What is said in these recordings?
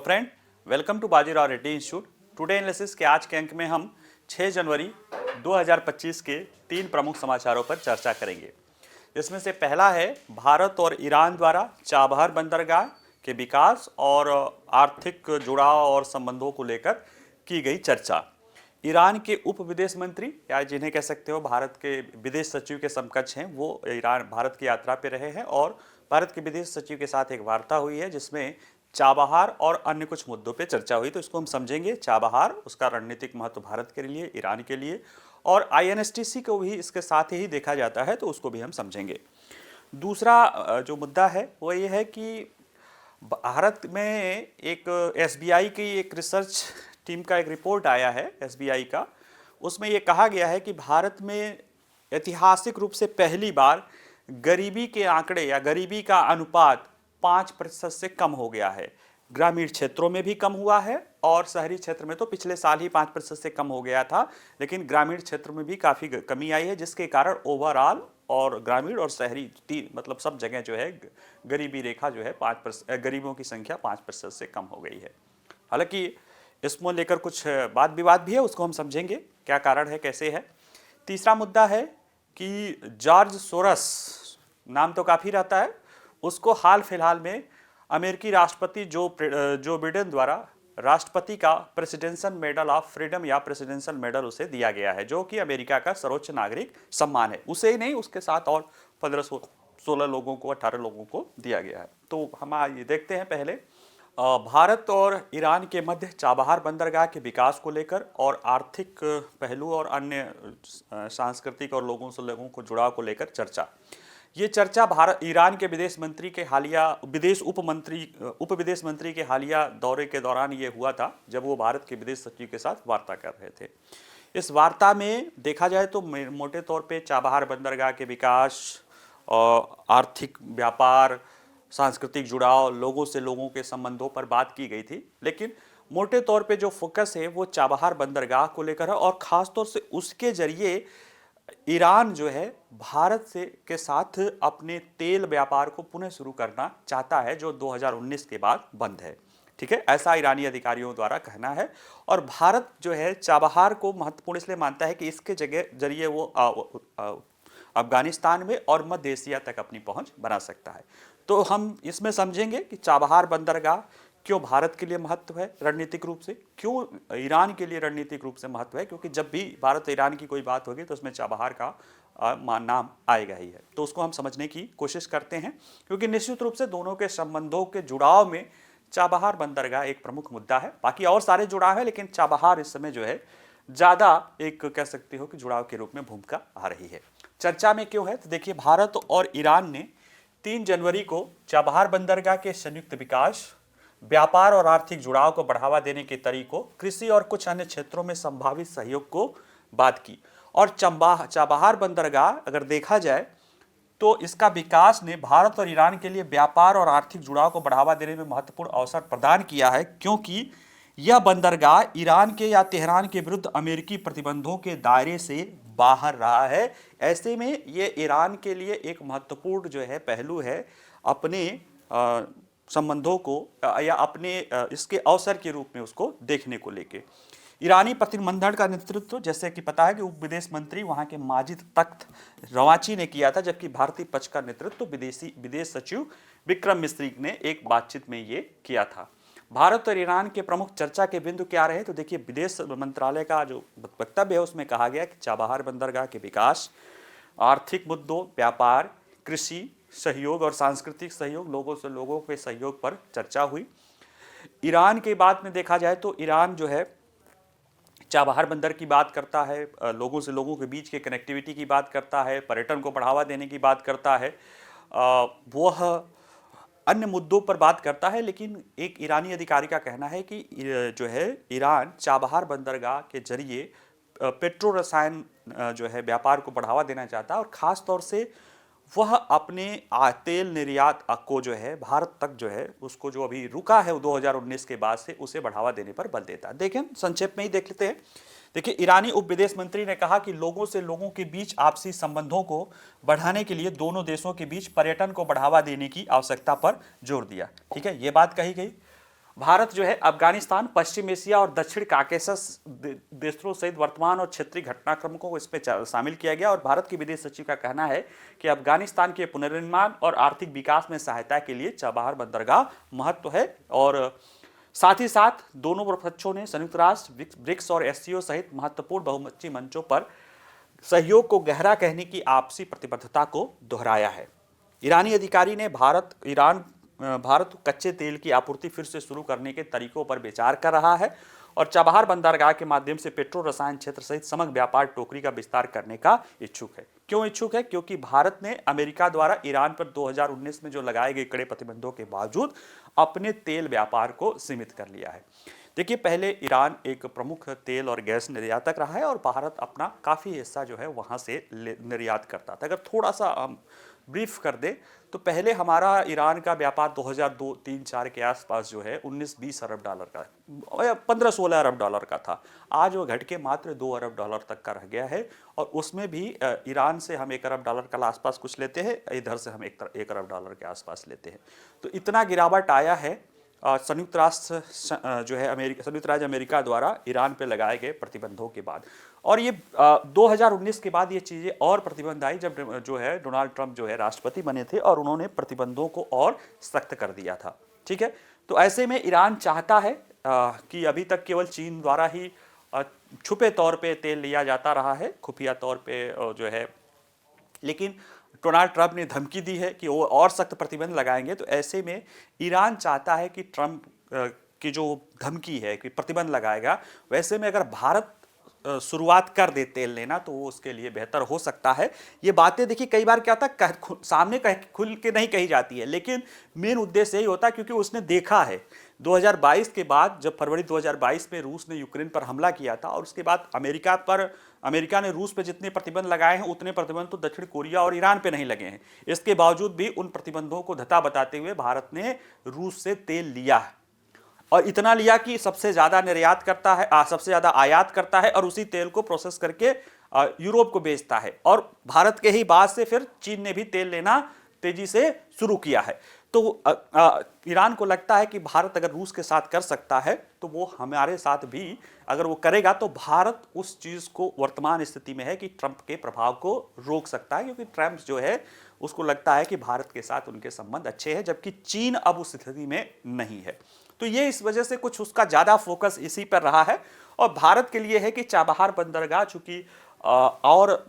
Friend, welcome to Bajirao Reddy institute. Today analysis के आज के अंक में हम 6 जनवरी 2025 के 3 प्रमुख समाचारों पर चर्चा करेंगे। इसमें से पहला है भारत और ईरान द्वारा चाबहार बंदरगाह के विकास और आर्थिक जुड़ाव और संबंधों को लेकर की गई चर्चा। ईरान के उप विदेश मंत्री या जिन्हें कह सकते हो भारत के विदेश सचिव के समकक्ष हैं, वो ईरान भारत की यात्रा पर रहे हैं और भारत के विदेश सचिव के साथ एक वार्ता हुई है जिसमें चाबहार और अन्य कुछ मुद्दों पे चर्चा हुई। तो इसको हम समझेंगे, चाबहार, उसका रणनीतिक महत्व भारत के लिए, ईरान के लिए, और INSTC को भी इसके साथ ही देखा जाता है तो उसको भी हम समझेंगे। दूसरा जो मुद्दा है वो ये है कि भारत में एक SBI की एक रिसर्च टीम का एक रिपोर्ट आया है SBI का। उसमें ये कहा गया है कि भारत में ऐतिहासिक रूप से पहली बार गरीबी के आंकड़े या गरीबी का अनुपात 5% से कम हो गया है। ग्रामीण क्षेत्रों में भी कम हुआ है और शहरी क्षेत्र में तो पिछले साल ही 5% से कम हो गया था, लेकिन ग्रामीण क्षेत्र में भी काफ़ी कमी आई है, जिसके कारण ओवरऑल और ग्रामीण और शहरी मतलब सब जगह जो है गरीबी रेखा जो है 5%, गरीबों की संख्या 5% से कम हो गई है। हालांकि इसको लेकर कुछ वाद विवाद भी है, उसको हम समझेंगे क्या कारण है, कैसे है। तीसरा मुद्दा है कि जॉर्ज सोरस, नाम तो काफ़ी रहता है, उसको हाल फिलहाल में अमेरिकी राष्ट्रपति जो बिडेन द्वारा राष्ट्रपति का प्रेसिडेंशियल मेडल ऑफ फ्रीडम या प्रेसिडेंशियल मेडल उसे दिया गया है, जो कि अमेरिका का सर्वोच्च नागरिक सम्मान है। उसे ही नहीं, उसके साथ और 15-16 लोगों को, 18 लोगों को दिया गया है। तो हम ये देखते हैं पहले भारत और ईरान के मध्य चाबहार बंदरगाह के विकास को लेकर और आर्थिक पहलू और अन्य सांस्कृतिक और लोगों से लोगों को जुड़ाव को लेकर चर्चा। ये चर्चा भारत ईरान के विदेश मंत्री के हालिया उप विदेश मंत्री के हालिया दौरे के दौरान ये हुआ था, जब वो भारत के विदेश सचिव के साथ वार्ता कर रहे थे। इस वार्ता में देखा जाए तो मोटे तौर पे चाबहार बंदरगाह के विकास और आर्थिक व्यापार, सांस्कृतिक जुड़ाव, लोगों से लोगों के संबंधों पर बात की गई थी, लेकिन मोटे तौर पे जो फोकस है वो चाबहार बंदरगाह को लेकर है और ख़ासतौर से उसके जरिए ईरान जो है भारत से के साथ अपने तेल व्यापार को पुनः शुरू करना चाहता है, जो 2019 के बाद बंद है। ठीक है, ऐसा ईरानी अधिकारियों द्वारा कहना है। और भारत जो है चाबहार को महत्वपूर्ण इसलिए मानता है कि इसके जरिए वो अफगानिस्तान में और मध्य एशिया तक अपनी पहुंच बना सकता है। तो हम इसमें समझेंगे कि चाबहार बंदरगाह क्यों भारत के लिए महत्व है रणनीतिक रूप से, क्यों ईरान के लिए रणनीतिक रूप से महत्व है, क्योंकि जब भी भारत ईरान की कोई बात होगी तो उसमें चाबहार का नाम आएगा ही है। तो उसको हम समझने की कोशिश करते हैं, क्योंकि निश्चित रूप से दोनों के संबंधों के जुड़ाव में चाबहार बंदरगाह एक प्रमुख मुद्दा है। बाकी और सारे जुड़ाव है, लेकिन चाबहार इस समय जो है ज़्यादा एक कह सकते हो कि जुड़ाव के रूप में भूमिका आ रही है। चर्चा में क्यों है तो देखिए, भारत और ईरान ने 3 जनवरी को चाबहार बंदरगाह के संयुक्त विकास, व्यापार और आर्थिक जुड़ाव को बढ़ावा देने के तरीकों, कृषि और कुछ अन्य क्षेत्रों में संभावित सहयोग को बात की। और चाबहार बंदरगाह अगर देखा जाए तो इसका विकास ने भारत और ईरान के लिए व्यापार और आर्थिक जुड़ाव को बढ़ावा देने में महत्वपूर्ण अवसर प्रदान किया है, क्योंकि यह बंदरगाह ईरान के या तेहरान के विरुद्ध अमेरिकी प्रतिबंधों के दायरे से बाहर रहा है। ऐसे में ये ईरान के लिए एक महत्वपूर्ण जो है पहलू है अपने संबंधों को या अपने इसके अवसर के रूप में उसको देखने को लेके। ईरानी प्रतिनिधिमंडल का नेतृत्व जैसे कि पता है कि उप विदेश मंत्री वहां के माजिद तख्त रवाची ने किया था, जबकि भारतीय पक्ष का नेतृत्व विदेश सचिव विक्रम मिस्री ने एक बातचीत में ये किया था। भारत और ईरान के प्रमुख चर्चा के बिंदु क्या रहे तो देखिए, विदेश मंत्रालय का जो वक्तव्य है उसमें कहा गया कि चाबहार बंदरगाह के विकास, आर्थिक मुद्दों, व्यापार, कृषि सहयोग और सांस्कृतिक सहयोग, लोगों से लोगों के सहयोग पर चर्चा हुई। ईरान के बात में देखा जाए तो ईरान जो है चाबहार बंदर की बात करता है, लोगों से लोगों के बीच के कनेक्टिविटी की बात करता है, पर्यटन को बढ़ावा देने की बात करता है, वह अन्य मुद्दों पर बात करता है। लेकिन एक ईरानी अधिकारी का कहना है कि जो है ईरान चाबहार बंदरगाह के जरिए पेट्रो रसायन जो है व्यापार को बढ़ावा देना चाहता है और ख़ास तौर से वह अपने तेल निर्यात को जो है भारत तक जो है उसको जो अभी रुका है 2019 के बाद से उसे बढ़ावा देने पर बल देता है। देखें, संक्षेप में ही देख लेते हैं। देखिए, ईरानी उप विदेश मंत्री ने कहा कि लोगों से लोगों के बीच आपसी संबंधों को बढ़ाने के लिए दोनों देशों के बीच पर्यटन को बढ़ावा देने की आवश्यकता पर जोर दिया। ठीक है, ये बात कही गई। भारत जो है अफगानिस्तान, पश्चिम एशिया और दक्षिण काकेशस देशों सहित वर्तमान और क्षेत्रीय घटनाक्रमों को इसमें शामिल किया गया। और भारत के विदेश सचिव का कहना है कि अफगानिस्तान के पुनर्निर्माण और आर्थिक विकास में सहायता के लिए चाबहार बंदरगाह महत्व है। और साथ ही साथ दोनों पक्षों ने संयुक्त राष्ट्र, ब्रिक्स और एससीओ सहित महत्वपूर्ण बहुपक्षीय मंचों पर सहयोग को गहरा करने की आपसी प्रतिबद्धता को दोहराया है। ईरानी अधिकारी ने भारत को कच्चे तेल की आपूर्ति फिर से शुरू करने के तरीकों पर विचार कर रहा है और चाबहार बंदरगाह के माध्यम से पेट्रो रसायन क्षेत्र सहित समग्र व्यापार टोकरी का विस्तार करने का इच्छुक है। क्यों इच्छुक है? क्योंकि भारत ने अमेरिका द्वारा ईरान पर 2019 में जो लगाए गए कड़े प्रतिबंधों के बावजूद अपने तेल व्यापार को सीमित कर लिया है। देखिए, पहले ईरान एक प्रमुख तेल और गैस निर्यातक रहा है और भारत अपना काफ़ी हिस्सा जो है वहाँ से निर्यात करता था। अगर थोड़ा सा ब्रीफ कर दे तो पहले हमारा ईरान का व्यापार 2002-3-4 के आसपास जो है 19-20 अरब डॉलर का, 15-16 अरब डॉलर का था। आज वो घट के मात्र 2 अरब डॉलर तक का रह गया है और उसमें भी ईरान से हम 1 अरब डॉलर का आसपास कुछ लेते हैं, इधर से हम 1 अरब डॉलर के आसपास लेते हैं। तो इतना गिरावट आया है संयुक्त राज्य अमेरिका द्वारा ईरान पे लगाए गए प्रतिबंधों के बाद। और ये 2019 के बाद ये चीज़ें और प्रतिबंध आई जब जो है डोनाल्ड ट्रंप जो है राष्ट्रपति बने थे और उन्होंने प्रतिबंधों को और सख्त कर दिया था। ठीक है, तो ऐसे में ईरान चाहता है कि अभी तक केवल चीन द्वारा ही छुपे तौर पे तेल लिया जाता रहा है, खुफिया तौर पे जो है, लेकिन डोनाल्ड ट्रंप ने धमकी दी है कि वो और सख्त प्रतिबंध लगाएंगे। तो ऐसे में ईरान चाहता है कि ट्रंप की जो धमकी है कि प्रतिबंध लगाएगा, वैसे में अगर भारत शुरुआत कर दे तेल लेना तो वो उसके लिए बेहतर हो सकता है। ये बातें देखिए कई बार क्या होता है सामने खुल के नहीं कही जाती है, लेकिन मेन उद्देश्य यही होता है क्योंकि उसने देखा है 2022 के बाद, जब फरवरी 2022 में रूस ने यूक्रेन पर हमला किया था और उसके बाद अमेरिका ने रूस पे जितने प्रतिबंध लगाए हैं उतने प्रतिबंध तो दक्षिण कोरिया और ईरान पे नहीं लगे हैं। इसके बावजूद भी उन प्रतिबंधों को धता बताते हुए भारत ने रूस से तेल लिया है और इतना लिया कि सबसे ज्यादा निर्यात करता है, सबसे ज्यादा आयात करता है और उसी तेल को प्रोसेस करके यूरोप को बेचता है। और भारत के ही बाद से फिर चीन ने भी तेल लेना तेजी से शुरू किया है। तो ईरान को लगता है कि भारत अगर रूस के साथ कर सकता है तो वो हमारे साथ भी अगर वो करेगा तो भारत उस चीज़ को वर्तमान स्थिति में है कि ट्रंप के प्रभाव को रोक सकता है, क्योंकि ट्रंप जो है उसको लगता है कि भारत के साथ उनके संबंध अच्छे हैं, जबकि चीन अब उस स्थिति में नहीं है। तो ये इस वजह से कुछ उसका ज़्यादा फोकस इसी पर रहा है। और भारत के लिए है कि चाबहार बंदरगाह चूंकि और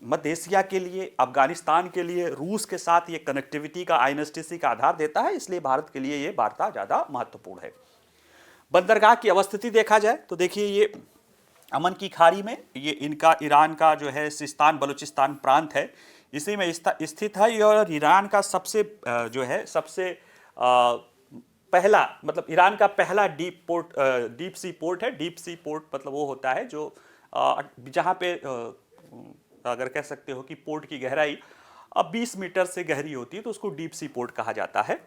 मध्य एशिया के लिए, अफगानिस्तान के लिए रूस के साथ ये कनेक्टिविटी का, आईएनएसटीसी का आधार देता है, इसलिए भारत के लिए ये वार्ता ज़्यादा महत्वपूर्ण है। बंदरगाह की अवस्थिति देखा जाए तो देखिए ये अमन की खाड़ी में ये इनका ईरान का जो है सिस्तान बलूचिस्तान प्रांत है, इसी में स्थित है। और ईरान का सबसे जो है सबसे पहला, मतलब ईरान का पहला डीप सी पोर्ट है। डीप सी पोर्ट मतलब वो होता है जो जहाँ पे अगर कह सकते हो कि पोर्ट की गहराई अब 20 मीटर से गहरी होती है तो उसको डीप सी पोर्ट कहा जाता है।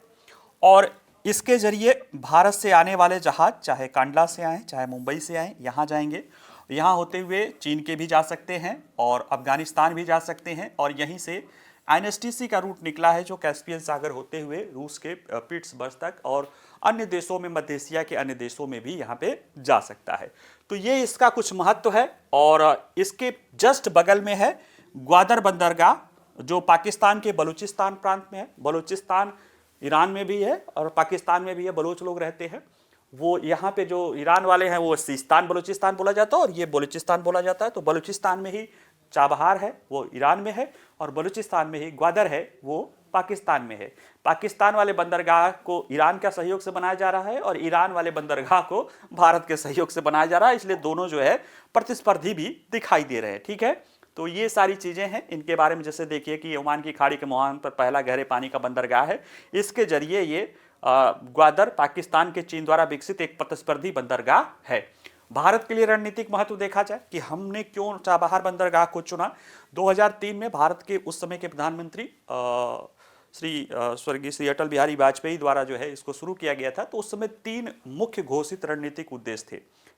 और इसके जरिए भारत से आने वाले जहाज चाहे कांडला से आए चाहे मुंबई से आए यहाँ जाएंगे, यहाँ होते हुए चीन के भी जा सकते हैं और अफगानिस्तान भी जा सकते हैं। और यहीं से आईएनएसटीसी का रूट निकला है जो कैस्पियन सागर होते हुए रूस के पिट्सबर्ग तक और अन्य देशों में, मध्य एशिया के अन्य देशों में भी यहाँ पे जा सकता है। तो ये इसका कुछ महत्व है। और इसके जस्ट बगल में है ग्वादर बंदरगाह जो पाकिस्तान के बलूचिस्तान प्रांत में है। बलूचिस्तान ईरान में भी है और पाकिस्तान में भी है, बलोच लोग रहते हैं। वो यहाँ पे जो ईरान वाले हैं वो सिस्तान बलूचिस्तान बोला जाता है और ये बलूचिस्तान बोला जाता है। तो बलूचिस्तान में ही चाबहार है वो ईरान में है और बलूचिस्तान में ही ग्वादर है वो पाकिस्तान में है। पाकिस्तान वाले बंदरगाह को ईरान का सहयोग से बनाया जा रहा है और ईरान वाले बंदरगाह को भारत के सहयोग से बनाया जा रहा है, इसलिए दोनों जो है प्रतिस्पर्धी भी दिखाई दे रहे हैं। ठीक है, तो ये सारी चीज़ें हैं इनके बारे में। जैसे देखिए कि ओमान की खाड़ी के मुहान पर पहला गहरे पानी का बंदरगाह है, इसके जरिए ये ग्वादर पाकिस्तान के चीन द्वारा विकसित एक प्रतिस्पर्धी बंदरगाह है। भारत के लिए रणनीतिक महत्व देखा जाए कि हमने क्यों चाबहार बंदरगाह को चुना। 2003 में भारत के उस समय के प्रधानमंत्री स्वर्गीय श्री अटल बिहारी वाजपेयी द्वारा जो है इसको शुरू किया गया था। तो उस समय 3 मुख्य घोषित रणनीतिक उद्देश्य थे।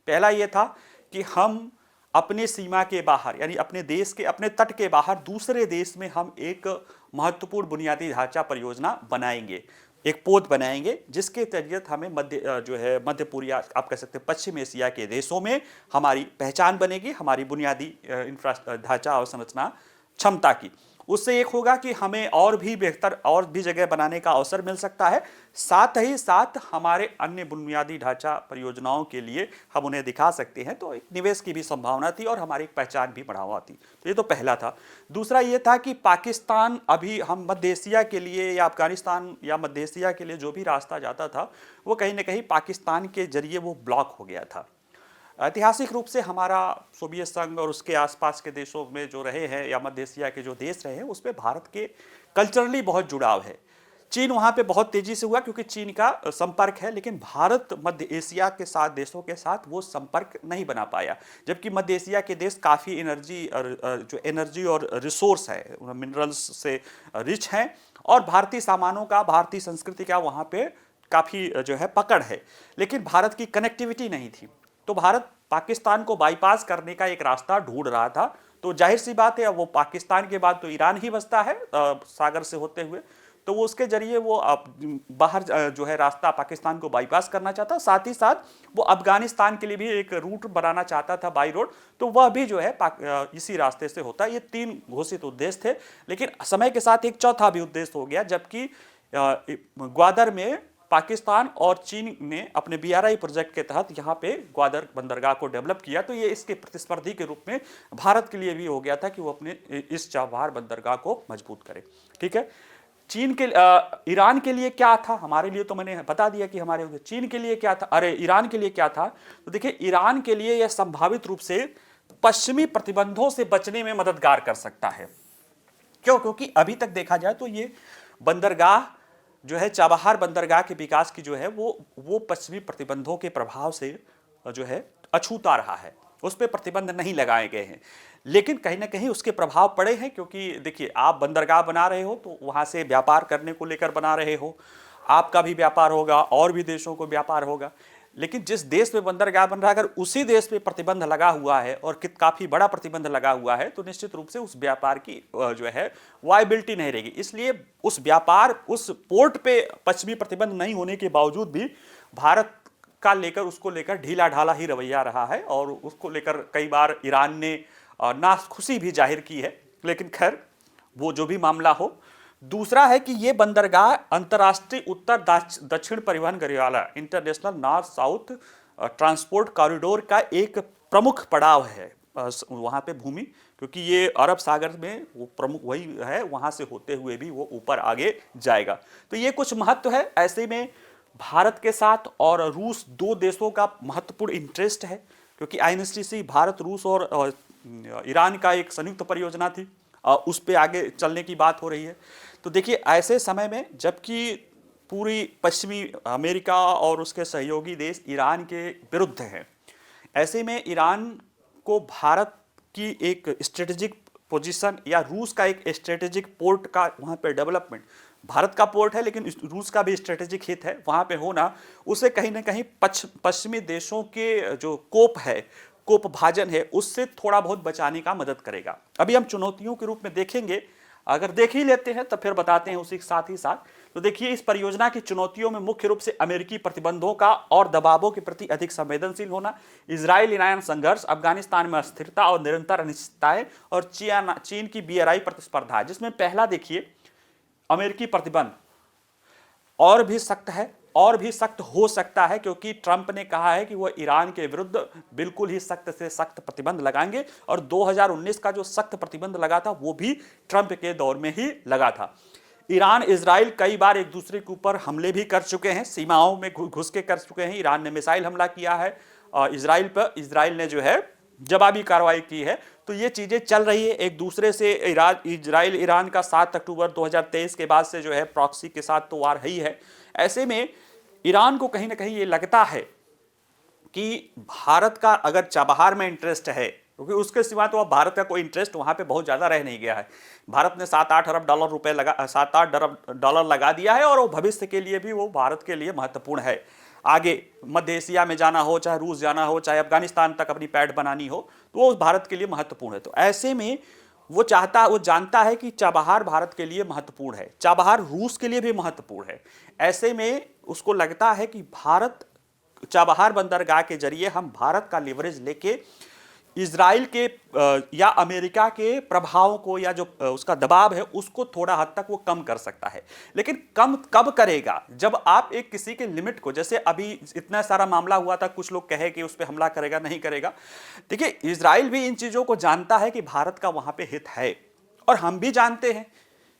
पहला ये था कि हम अपने सीमा के बाहर, यानी अपने देश के अपने तट के बाहर दूसरे देश में हम एक महत्वपूर्ण बुनियादी ढांचा परियोजना बनाएंगे। एक पोत बनाएंगे जिसके तहत हमें जो है मध्य पूर्वी, आप कह सकते हैं पश्चिम एशिया के देशों में हमारी पहचान बनेगी, हमारी बुनियादी ढांचा और संरचना क्षमता की। उससे एक होगा कि हमें और भी बेहतर और भी जगह बनाने का अवसर मिल सकता है, साथ ही साथ हमारे अन्य बुनियादी ढांचा परियोजनाओं के लिए हम उन्हें दिखा सकते हैं, तो एक निवेश की भी संभावना थी और हमारी पहचान भी बढ़ावा थी। तो ये तो पहला था। दूसरा ये था कि पाकिस्तान, अभी हम मध्य एशिया के लिए या अफगानिस्तान या मध्य एशिया के लिए जो भी रास्ता जाता था वो कहीं ना कहीं पाकिस्तान के जरिए वो ब्लॉक हो गया था। ऐतिहासिक रूप से हमारा सोवियत संघ और उसके आसपास के देशों में जो रहे हैं या मध्य एशिया के जो देश रहे हैं उसमें भारत के कल्चरली बहुत जुड़ाव है। चीन वहाँ पे बहुत तेजी से हुआ क्योंकि चीन का संपर्क है, लेकिन भारत मध्य एशिया के साथ देशों के साथ वो संपर्क नहीं बना पाया, जबकि मध्य एशिया के देश काफ़ी एनर्जी और रिसोर्स है, मिनरल्स से रिच हैं, और भारतीय सामानों का, भारतीय संस्कृति का वहाँ पे काफ़ी जो है पकड़ है, लेकिन भारत की कनेक्टिविटी नहीं थी। तो भारत पाकिस्तान को बाईपास करने का एक रास्ता ढूंढ रहा था। तो जाहिर सी बात है, अब वो पाकिस्तान के बाद तो ईरान ही बचता है सागर से होते हुए, तो वो उसके जरिए वो बाहर जो है रास्ता पाकिस्तान को बाईपास करना चाहता, साथ ही साथ वो अफगानिस्तान के लिए भी एक रूट बनाना चाहता था बाई रोड, तो वह भी जो है इसी रास्ते से होता। ये 3 घोषित उद्देश्य थे, लेकिन समय के साथ एक चौथा भी उद्देश्य हो गया, जबकि ग्वादर में पाकिस्तान और चीन ने अपने BRI प्रोजेक्ट के तहत यहाँ पे ग्वादर बंदरगाह को डेवलप किया, तो ये इसके प्रतिस्पर्धी के रूप में भारत के लिए भी हो गया था कि वो अपने इस चाबहार बंदरगाह को मजबूत करे। ठीक है, चीन के ईरान के लिए क्या था, हमारे लिए तो मैंने बता दिया कि हमारे, चीन के लिए क्या था, ईरान के लिए क्या था। तो देखिए, ईरान के लिए यह संभावित रूप से पश्चिमी प्रतिबंधों से बचने में मददगार कर सकता है। क्यों? क्योंकि अभी तक देखा जाए तो ये बंदरगाह जो है, चाबहार बंदरगाह के विकास की जो है वो पश्चिमी प्रतिबंधों के प्रभाव से जो है अछूता रहा है, उस पर प्रतिबंध नहीं लगाए गए हैं, लेकिन कहीं ना कहीं उसके प्रभाव पड़े हैं। क्योंकि देखिए, आप बंदरगाह बना रहे हो तो वहाँ से व्यापार करने को लेकर बना रहे हो, आपका भी व्यापार होगा और भी देशों को व्यापार होगा, लेकिन जिस देश में बंदरगाह बन रहा है अगर उसी देश पे प्रतिबंध लगा हुआ है और काफ़ी बड़ा प्रतिबंध लगा हुआ है, तो निश्चित रूप से उस व्यापार की जो है वायबिलिटी नहीं रहेगी। इसलिए उस उस पोर्ट पे पश्चिमी प्रतिबंध नहीं होने के बावजूद भी भारत का उसको लेकर ढीला ढाला ही रवैया रहा है, और उसको लेकर कई बार ईरान ने नाखुशी भी जाहिर की है, लेकिन खैर वो जो भी मामला हो। दूसरा है कि ये बंदरगाह अंतर्राष्ट्रीय उत्तर दक्षिण परिवहन गरियाला, international north south transport corridor का एक प्रमुख पड़ाव है वहाँ पे भूमि, क्योंकि ये अरब सागर में वो प्रमुख वही है, वहाँ से होते हुए भी वो ऊपर आगे जाएगा। तो ये कुछ महत्व है। ऐसे में भारत के साथ और रूस, 2 देशों का महत्वपूर्ण इंटरेस्ट है, क्योंकि INSTC भारत, रूस और ईरान का एक संयुक्त परियोजना थी, उस पर आगे चलने की बात हो रही है। तो देखिए, ऐसे समय में जबकि पूरी पश्चिमी अमेरिका और उसके सहयोगी देश ईरान के विरुद्ध हैं, ऐसे में ईरान को भारत की एक स्ट्रेटेजिक पोजीशन या रूस का एक स्ट्रेटेजिक पोर्ट का वहाँ पे डेवलपमेंट, भारत का पोर्ट है लेकिन रूस का भी स्ट्रेटेजिक हित है वहाँ पे होना, उसे कहीं ना कहीं पश्चिमी देशों के जो कोप भाजन है उससे थोड़ा बहुत बचाने का मदद करेगा। अभी हम चुनौतियों के रूप में देखेंगे, अगर देख ही लेते हैं तो फिर बताते हैं उसी के साथ ही साथ। तो देखिए, इस परियोजना की चुनौतियों में मुख्य रूप से अमेरिकी प्रतिबंधों का और दबावों के प्रति अधिक संवेदनशील होना, इजराइल ईरान संघर्ष, अफगानिस्तान में अस्थिरता और निरंतर अनिश्चितताएं, और चीन की BRI प्रतिस्पर्धा, जिसमें पहला देखिए अमेरिकी प्रतिबंध और भी सख्त है और भी सख्त हो सकता है, क्योंकि ट्रंप ने कहा है कि वह ईरान के विरुद्ध बिल्कुल ही सख्त से सख्त प्रतिबंध लगाएंगे, और 2019 का जो सख्त प्रतिबंध लगा था वो भी ट्रंप के दौर में ही लगा था। ईरान इजराइल कई बार एक दूसरे के ऊपर हमले भी कर चुके हैं, सीमाओं में घुस के कर चुके हैं। ईरान ने मिसाइल हमला किया है इजराइल पर, इजराइल ने जो है जवाबी कार्रवाई की है। तो ये चीजें चल रही है एक दूसरे से। इजराइल ईरान का 7 अक्टूबर 2023 के बाद से जो है प्रॉक्सी के साथ तो वार ही है। ऐसे में ईरान को कहीं ना कहीं ये लगता है कि भारत का अगर चाबहार में इंटरेस्ट है, क्योंकि उसके सिवा तो अब भारत का कोई इंटरेस्ट वहां पे बहुत ज्यादा रह नहीं गया है। भारत ने 7-8 अरब डॉलर लगा दिया है, और वो भविष्य के लिए भी वो भारत के लिए महत्वपूर्ण है। आगे मध्य एशिया में जाना हो, चाहे रूस जाना हो, चाहे अफगानिस्तान तक अपनी पैठ बनानी हो, तो वो भारत के लिए महत्वपूर्ण है। तो ऐसे में वो जानता है कि चाबहार भारत के लिए महत्वपूर्ण है, चाबहार रूस के लिए भी महत्वपूर्ण है। ऐसे में उसको लगता है कि भारत चाबहार बंदरगाह के जरिए हम भारत का लिवरेज लेके इजराइल के या अमेरिका के प्रभावों को या जो उसका दबाव है उसको थोड़ा हद तक वो कम कर सकता है। लेकिन कम कब करेगा? जब आप एक किसी के लिमिट को, जैसे अभी इतना सारा मामला हुआ था, कुछ लोग कहे कि उस पर हमला करेगा नहीं करेगा। देखिए, इजराइल भी इन चीजों को जानता है कि भारत का वहां पे हित है, और हम भी जानते हैं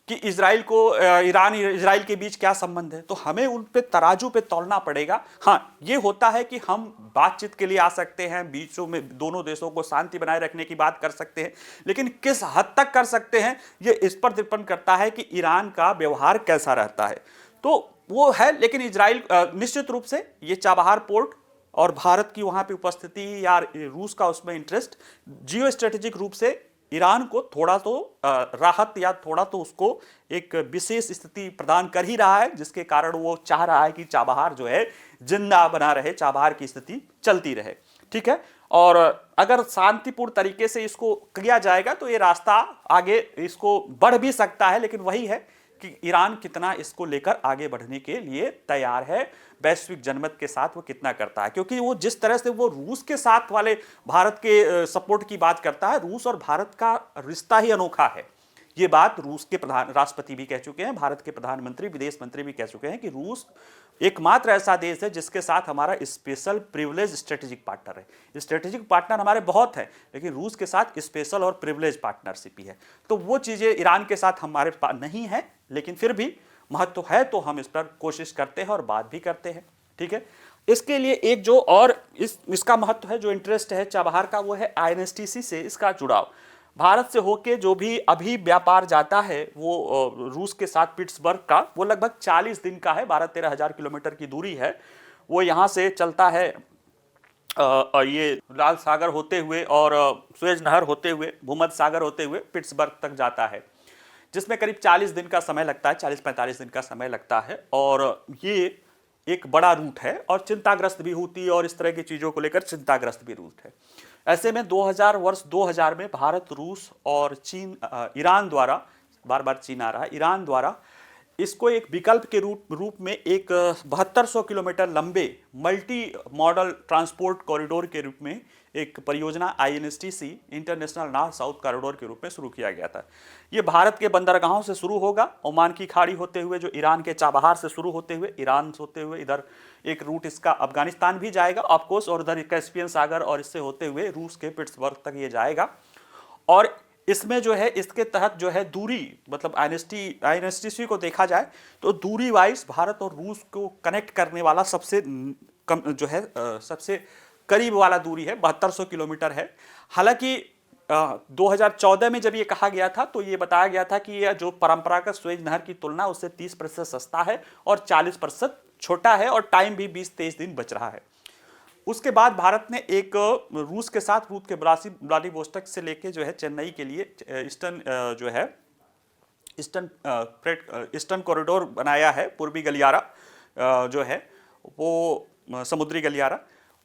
कि इजराइल को ईरान इजराइल के बीच क्या संबंध है। तो हमें उन पे तराजू पे तौलना पड़ेगा। हाँ, ये होता है कि हम बातचीत के लिए आ सकते हैं, बीचों में दोनों देशों को शांति बनाए रखने की बात कर सकते हैं, लेकिन किस हद तक कर सकते हैं ये इस पर डिपेंड करता है कि ईरान का व्यवहार कैसा रहता है। तो वो है, लेकिन इजराइल निश्चित रूप से ये चाबहार पोर्ट और भारत की वहां पे उपस्थिति या रूस का उसमें इंटरेस्ट जियो स्ट्रेटेजिक रूप से ईरान को थोड़ा तो राहत या थोड़ा तो उसको एक विशेष स्थिति प्रदान कर ही रहा है, जिसके कारण वो चाह रहा है कि चाबहार जो है जिंदा बना रहे, चाबहार की स्थिति चलती रहे। ठीक है, और अगर शांतिपूर्ण तरीके से इसको किया जाएगा तो ये रास्ता आगे इसको बढ़ भी सकता है, लेकिन वही है कि ईरान कितना इसको लेकर आगे बढ़ने के लिए तैयार है, वैश्विक जनमत के साथ वो कितना करता है। क्योंकि वो जिस तरह से वो रूस के साथ वाले भारत के सपोर्ट की बात करता है, रूस और भारत का रिश्ता ही अनोखा है। ये बात रूस के राष्ट्रपति भी कह चुके हैं, भारत के प्रधानमंत्री, विदेश मंत्री भी कह चुके हैं कि रूस एकमात्र ऐसा देश है जिसके साथ हमारा स्पेशल प्रिविलेज स्ट्रेटेजिक पार्टनर है। स्ट्रेटेजिक पार्टनर हमारे बहुत है, लेकिन रूस के साथ स्पेशल और प्रिविलेज पार्टनरशिप ही है। तो वो चीजें ईरान के साथ हमारे पास नहीं है, लेकिन फिर भी महत्व है, तो हम इस पर कोशिश करते हैं और बात भी करते हैं। ठीक है, इसके लिए एक जो और इसका महत्व है, जो इंटरेस्ट है चाबहार का, वो है आईएनएसटीसी से इसका जुड़ाव। भारत से होके जो भी अभी व्यापार जाता है वो रूस के साथ पिट्सबर्ग का, वो लगभग 40 दिन का है, 12-13 हजार किलोमीटर की दूरी है। वो यहाँ से चलता है ये लाल सागर होते हुए और सुएज नहर होते हुए, भूमध्य सागर होते हुए पिट्सबर्ग तक जाता है, जिसमें करीब 40 दिन का समय लगता है, 40-45 दिन का समय लगता है। और ये एक बड़ा रूट है और चिंताग्रस्त भी होती है, और इस तरह की चीज़ों को लेकर चिंताग्रस्त भी रूट है। ऐसे में 2000 में भारत, रूस और चीन, ईरान द्वारा, बार बार चीन आ रहा है, ईरान द्वारा इसको एक विकल्प के रूप में एक 7200 किलोमीटर लंबे मल्टी मॉडल ट्रांसपोर्ट कॉरिडोर के रूप में एक परियोजना INSTC, international north south corridor के रूप में शुरू किया गया था। ये भारत के बंदरगाहों से शुरू होगा, ओमान की खाड़ी होते हुए, जो ईरान के चाबहार से शुरू होते हुए, ईरान से होते हुए इधर एक रूट इसका अफगानिस्तान भी जाएगा ऑफकोर्स, और इधर कैस्पियन सागर और इससे होते हुए रूस के पिट्सबर्ग तक ये जाएगा। और इसमें जो है, इसके तहत जो है दूरी, मतलब आईएनएसटीसी को देखा जाए तो दूरी वाइज भारत और रूस को कनेक्ट करने वाला सबसे कम जो है सबसे करीब वाला दूरी है, 7200 किलोमीटर है। हालांकि 2014 में जब ये कहा गया था तो ये बताया गया था कि यह जो परंपरागत सुएज नहर की तुलना उससे 30% सस्ता है और 40% छोटा है, और टाइम भी 20-23 दिन बच रहा है। उसके बाद भारत ने एक रूस के साथ, रूस के व्लादिवोस्टोक से लेके जो है चेन्नई के लिए ईस्टर्न कॉरिडोर बनाया है, पूर्वी गलियारा जो है वो समुद्री गलियारा।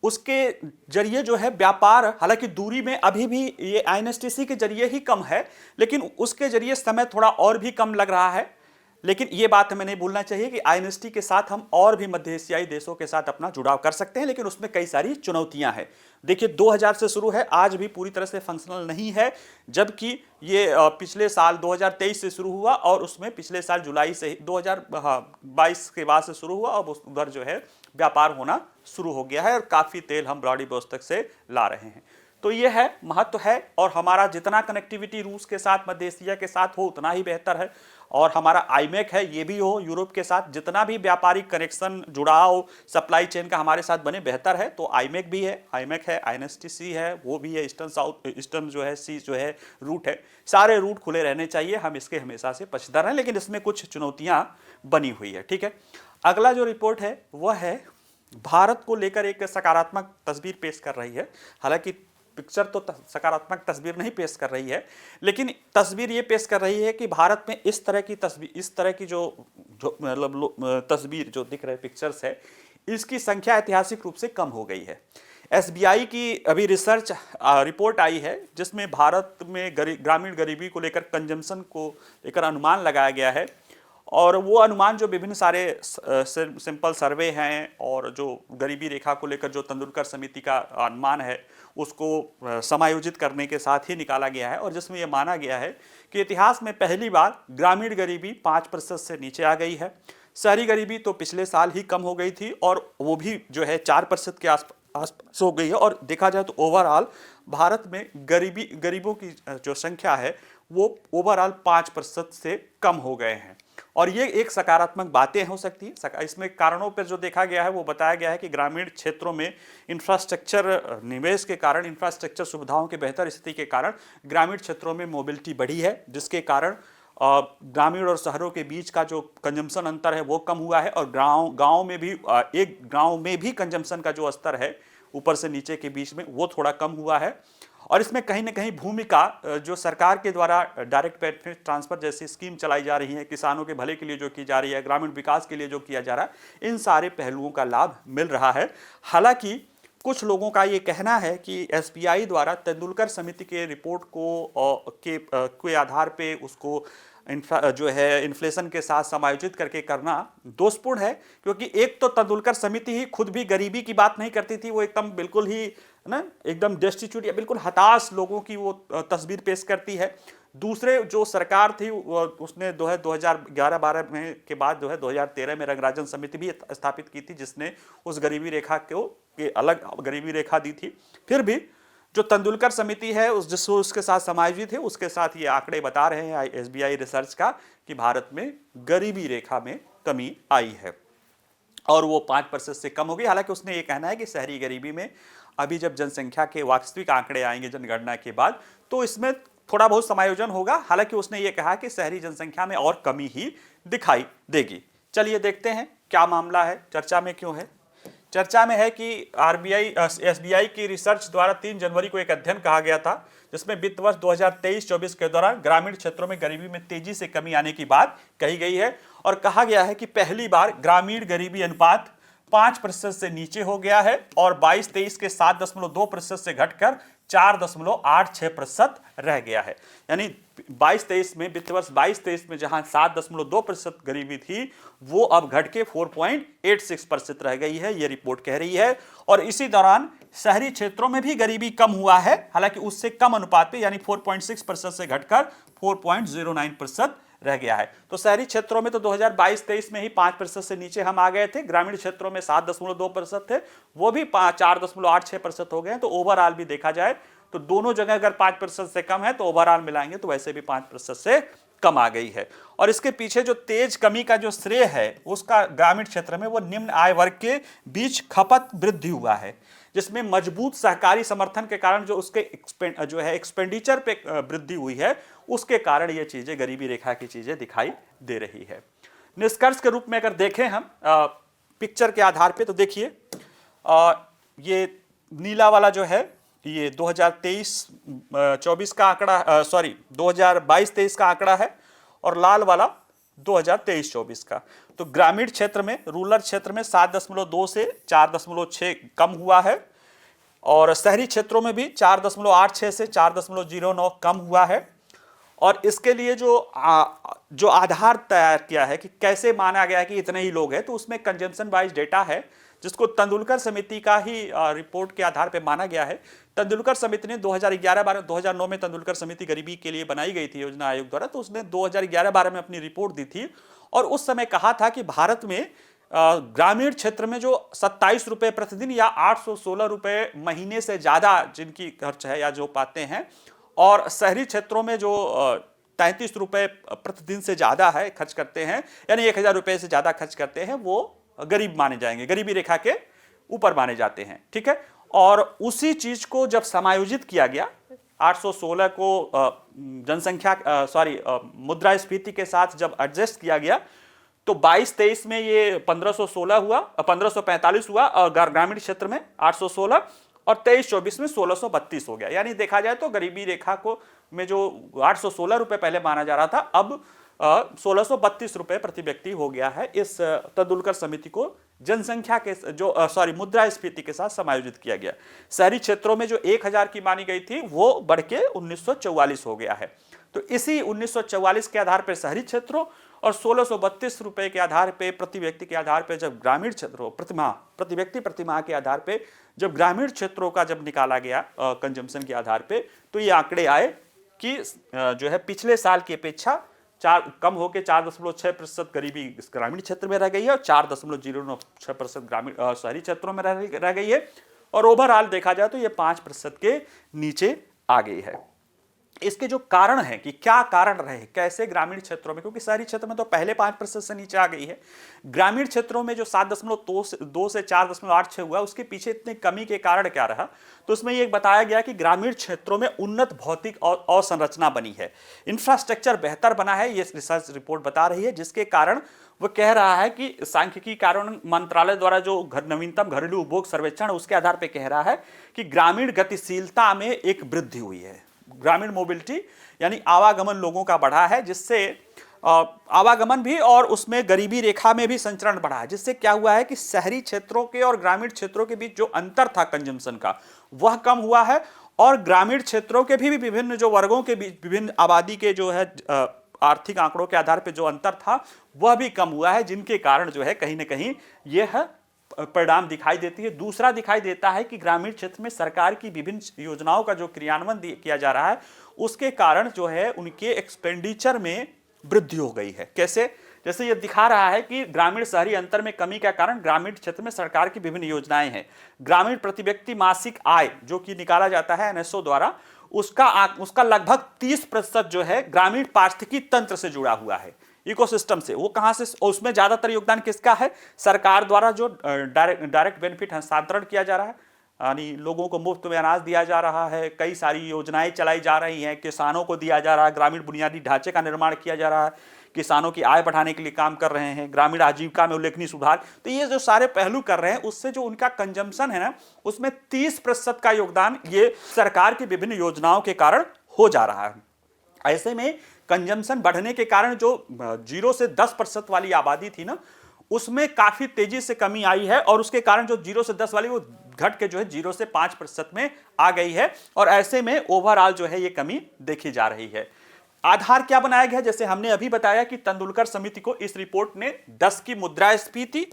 उसके जरिए जो है व्यापार, हालांकि दूरी में अभी भी ये आईएनएसटीसी के जरिए ही कम है, लेकिन उसके जरिए समय थोड़ा और भी कम लग रहा है। लेकिन ये बात हमें नहीं भूलना चाहिए कि आईएनएसटी के साथ हम और भी मध्य एशियाई देशों के साथ अपना जुड़ाव कर सकते हैं, लेकिन उसमें कई सारी चुनौतियां हैं। देखिए, 2000 से शुरू है, आज भी पूरी तरह से फंक्शनल नहीं है, जबकि ये पिछले साल 2023 से शुरू हुआ, और उसमें पिछले साल जुलाई से 2022 के बाद से शुरू हुआ, और उधर जो है व्यापार होना शुरू हो गया है, और काफ़ी तेल हम व्लादिवोस्टोक से ला रहे हैं। तो ये है, महत्व है, और हमारा जितना कनेक्टिविटी रूस के साथ, मध्य एशिया के साथ हो उतना ही बेहतर है। और हमारा आईमेक है, ये भी हो यूरोप के साथ, जितना भी व्यापारिक कनेक्शन, जुड़ाव, सप्लाई चेन का हमारे साथ बने बेहतर है। तो आईमेक भी है, आईएनएसटीसी है, वो भी है, ईस्टर्न जो है सी जो है रूट है। सारे रूट खुले रहने चाहिए, हम इसके हमेशा से पक्षधर हैं, लेकिन इसमें कुछ चुनौतियां बनी हुई है। ठीक है, अगला जो रिपोर्ट है वह है भारत को लेकर एक सकारात्मक तस्वीर पेश कर रही है। हालांकि पिक्चर तो सकारात्मक तस्वीर नहीं पेश कर रही है, लेकिन तस्वीर ये पेश कर रही है कि भारत में इस तरह की तस्वीर, इस तरह की जो मतलब तस्वीर जो दिख रहे पिक्चर्स है, इसकी संख्या ऐतिहासिक रूप से कम हो गई है। एसबीआई की अभी रिसर्च रिपोर्ट आई है जिसमें भारत में ग्रामीण गरीबी को लेकर, कंजम्पशन को लेकर अनुमान लगाया गया है। और वो अनुमान जो विभिन्न सारे सिंपल सर्वे हैं और जो गरीबी रेखा को लेकर जो तेंदुलकर समिति का अनुमान है उसको समायोजित करने के साथ ही निकाला गया है, और जिसमें यह माना गया है कि इतिहास में पहली बार ग्रामीण गरीबी 5% से नीचे आ गई है। शहरी गरीबी तो पिछले साल ही कम हो गई थी और वो भी जो है 4% के आसपास हो गई है। और देखा जाए तो ओवरऑल भारत में गरीबों की जो संख्या है वो ओवरऑल 5% से कम हो गए हैं, और ये एक सकारात्मक बातें हो सकती है। इसमें कारणों पर जो देखा गया है वो बताया गया है कि ग्रामीण क्षेत्रों में इंफ्रास्ट्रक्चर निवेश के कारण, इंफ्रास्ट्रक्चर सुविधाओं के बेहतर स्थिति के कारण ग्रामीण क्षेत्रों में मोबिलिटी बढ़ी है, जिसके कारण ग्रामीण और शहरों के बीच का जो कंजम्पशन अंतर है वो कम हुआ है। और गांव में भी एक गांव में भी कंजम्पशन का जो स्तर है ऊपर से नीचे के बीच में वो थोड़ा कम हुआ है। और इसमें कहीं ना कहीं भूमिका जो सरकार के द्वारा डायरेक्ट बेनिफिट ट्रांसफर जैसी स्कीम चलाई जा रही है, किसानों के भले के लिए जो की जा रही है, ग्रामीण विकास के लिए जो किया जा रहा है, इन सारे पहलुओं का लाभ मिल रहा है। हालांकि कुछ लोगों का ये कहना है कि एसबीआई द्वारा तेंदुलकर समिति के रिपोर्ट के आधार पे उसको जो है इन्फ्लेशन के साथ समायोजित करके करना दोषपूर्ण है, क्योंकि एक तो तेंदुलकर समिति ही खुद भी गरीबी की बात नहीं करती थी, वो एकदम बिल्कुल ही ना एकदम डेस्टिट्यूट या बिल्कुल हताश लोगों की वो तस्वीर पेश करती है। दूसरे जो सरकार थी उसने 2011-12 में के बाद जो है 2013 में रंगराजन समिति भी स्थापित की थी, जिसने उस गरीबी रेखा को के अलग गरीबी रेखा दी थी। फिर भी जो तेंदुलकर समिति है जिसको उसके साथ समायोजित है, उसके साथ ये आंकड़े बता रहे हैं एसबीआई रिसर्च का कि भारत में गरीबी रेखा में कमी आई है और वो 5% से कम हो गई। हालांकि उसने ये कहना है कि शहरी गरीबी में अभी जब जनसंख्या के वास्तविक आंकड़े आएंगे जनगणना के बाद तो इसमें थोड़ा बहुत समायोजन होगा। हालांकि उसने ये कहा कि शहरी जनसंख्या में और कमी ही दिखाई देगी। चलिए देखते हैं क्या मामला है, चर्चा में क्यों है। चर्चा में है कि एसबीआई की रिसर्च द्वारा 3 जनवरी को एक अध्ययन कहा गया था जिसमें वित्त वर्ष 2023-24 के दौरान ग्रामीण क्षेत्रों में गरीबी में तेजी से कमी आने की बात कही गई है, और कहा गया है कि पहली बार ग्रामीण गरीबी अनुपात 5% से नीचे हो गया है और 22-23 के 7.2% से घटकर 4.86% रह गया है। यानी 22-23 में, वित्त वर्ष 22-23 में जहां 7.2% गरीबी थी वो अब घट के 4.86% रह गई है, ये रिपोर्ट कह रही है। और इसी दौरान शहरी क्षेत्रों में भी गरीबी कम हुआ है, हालांकि उससे कम अनुपात पे, यानी 4.6% से घटकर 4.09% रह गया है। तो शहरी क्षेत्रों में तो 2022-23 में ही 5% से नीचे हम आ गए थे, ग्रामीण क्षेत्रों में 7.2% थे, वो भी 4.86% हो गए हैं। तो ओवरऑल भी देखा जाए तो दोनों जगह अगर 5% से कम है तो ओवरऑल मिलाएंगे तो वैसे भी 5% से कम आ गई है। और इसके पीछे जो तेज कमी का जो श्रेय है उसका ग्रामीण क्षेत्र में वो निम्न आय वर्ग के बीच खपत वृद्धि हुआ है, जिसमें मजबूत सहकारी समर्थन के कारण जो उसके एक्सपेंडिचर पे वृद्धि हुई है, उसके कारण ये चीजें गरीबी रेखा की चीजें दिखाई दे रही है। निष्कर्ष के रूप में अगर देखें हम पिक्चर के आधार पे, तो देखिए ये नीला वाला जो है ये 2023-24 का आंकड़ा, 2022-23 का आंकड़ा है, और लाल वाला 2023-24 का। तो ग्रामीण क्षेत्र में, रूरल क्षेत्र में 7.2 से 4.6 कम हुआ है, और शहरी क्षेत्रों में भी 4.86 से 4.09 कम हुआ है। और इसके लिए जो आधार तैयार किया है कि कैसे माना गया है कि इतने ही लोग हैं, तो उसमें कंजम्पशन वाइज डेटा है जिसको तेंदुलकर समिति का ही रिपोर्ट के आधार पर माना गया है। तेंदुलकर समिति ने 2009 में तेंदुलकर समिति गरीबी के लिए बनाई गई थी योजना आयोग द्वारा, तो उसने 2011-12 में अपनी रिपोर्ट दी थी और उस समय कहा था कि भारत में ग्रामीण क्षेत्र में जो 27 रुपए प्रतिदिन या 816 रुपए महीने से ज्यादा जिनकी खर्च है या जो पाते हैं, और शहरी क्षेत्रों में जो 33 रुपए प्रतिदिन से ज्यादा है खर्च करते हैं, यानी 1000 रुपए से ज्यादा खर्च करते हैं, वो गरीब माने जाएंगे, गरीबी रेखा के ऊपर माने जाते हैं। ठीक है, और उसी चीज को जब समायोजित किया गया 816 को मुद्रास्फीति के साथ जब एडजस्ट किया गया तो 22-23 में ये 1516 हुआ, 1545 हुआ, और ग्रामीण क्षेत्र में 816, और 23-24 में 1632 हो गया। यानी देखा जाए तो गरीबी रेखा को में जो 816 रुपए पहले माना जा रहा था, अब 1632 रुपए प्रति व्यक्ति हो गया है इस तेंदुलकर समिति को जनसंख्या के जो मुद्रास्फीति के साथ समायोजित किया गया। शहरी क्षेत्रों में जो 1000 की मानी गई थी वो बढ़ के 1944 हो गया है। तो इसी 1944 के आधार पर शहरी क्षेत्रों और 1632 रुपए के आधार पे प्रति व्यक्ति के आधार पे जब ग्रामीण क्षेत्रों प्रति व्यक्ति प्रतिमाह के आधार पे जब ग्रामीण क्षेत्रों का जब निकाला गया कंजम्पशन के आधार पे, तो ये आंकड़े आए कि जो है पिछले साल की अपेक्षा कम होकर 4.6% गरीबी ग्रामीण क्षेत्र में रह गई है और 4.06% ग्रामीण शहरी क्षेत्रों में रह गई है, और ओवरऑल देखा जाए तो ये 5% के नीचे आ गई है। इसके जो कारण है कि क्या कारण रहे, कैसे ग्रामीण क्षेत्रों में, क्योंकि शहरी क्षेत्र में तो पहले 5% से नीचे आ गई है, ग्रामीण क्षेत्रों में जो 7.2 से 4.86 हुआ, उसके पीछे इतनी कमी के कारण क्या रहा, तो उसमें ये बताया गया कि ग्रामीण क्षेत्रों में उन्नत भौतिक और अवसंरचना बनी है, इंफ्रास्ट्रक्चर बेहतर बना है, ये रिसर्च रिपोर्ट बता रही है, जिसके कारण वो कह रहा है कि सांख्यिकी कारण मंत्रालय द्वारा जो नवीनतम घरेलू उपभोग सर्वेक्षण उसके आधार पर कह रहा है कि ग्रामीण गतिशीलता में एक वृद्धि हुई है, ग्रामीण मोबिलिटी यानी आवागमन लोगों का बढ़ा है, जिससे आवागमन भी और उसमें गरीबी रेखा में भी संचरण बढ़ा है, जिससे क्या हुआ है कि शहरी क्षेत्रों के और ग्रामीण क्षेत्रों के बीच जो अंतर था कंजम्पशन का वह कम हुआ है, और ग्रामीण क्षेत्रों के भी विभिन्न जो वर्गों के बीच विभिन्न आबादी के जो है आर्थिक आंकड़ों के आधार पर जो अंतर था वह भी कम हुआ है, जिनके कारण जो है कहीं ना कहीं यह परिणाम दिखाई देती है। दूसरा दिखाई देता है कि ग्रामीण क्षेत्र में सरकार की विभिन्न योजनाओं का जो क्रियान्वयन किया जा रहा है उसके कारण जो है उनके एक्सपेंडिचर में वृद्धि हो गई है। कैसे? जैसे ये दिखा रहा है कि ग्रामीण शहरी अंतर में कमी का कारण ग्रामीण क्षेत्र में सरकार की विभिन्न योजनाएं हैं। ग्रामीण प्रति व्यक्ति मासिक आय जो कि निकाला जाता है एनएसओ द्वारा, उसका लगभग 30% जो है ग्रामीण पारिस्थितिकी तंत्र से जुड़ा हुआ है, इकोसिस्टम से। वो कहां से, उसमें ज्यादातर योगदान किसका है? सरकार द्वारा जो डायरेक्ट बेनिफिट हस्तांतरण किया जा रहा है, यानी लोगों को मुफ्त में अनाज दिया जा रहा है, कई सारी योजनाएं चलाई जा रही हैं, किसानों को दिया जा रहा है, ग्रामीण बुनियादी ढांचे का निर्माण किया जा रहा है, किसानों की आय बढ़ाने के लिए काम कर रहे हैं, ग्रामीण आजीविका में उल्लेखनीय सुधार। तो ये जो सारे पहलू कर रहे हैं उससे जो उनका कंजम्पशन है ना, उसमें 30% का योगदान ये सरकार की विभिन्न योजनाओं के कारण हो जा रहा है। ऐसे में कंजम्पशन बढ़ने के कारण जो 0 से 10% वाली आबादी थी ना, उसमें काफी तेजी से कमी आई है, और उसके कारण जो 0 से 10 वाली वो घट के जो है 0 से 5% में आ गई है, और ऐसे में ओवरऑल जो है ये कमी देखी जा रही है। आधार क्या बनाया गया? जैसे हमने अभी बताया कि तेंदुलकर समिति को इस रिपोर्ट ने 10 की मुद्रास्फीति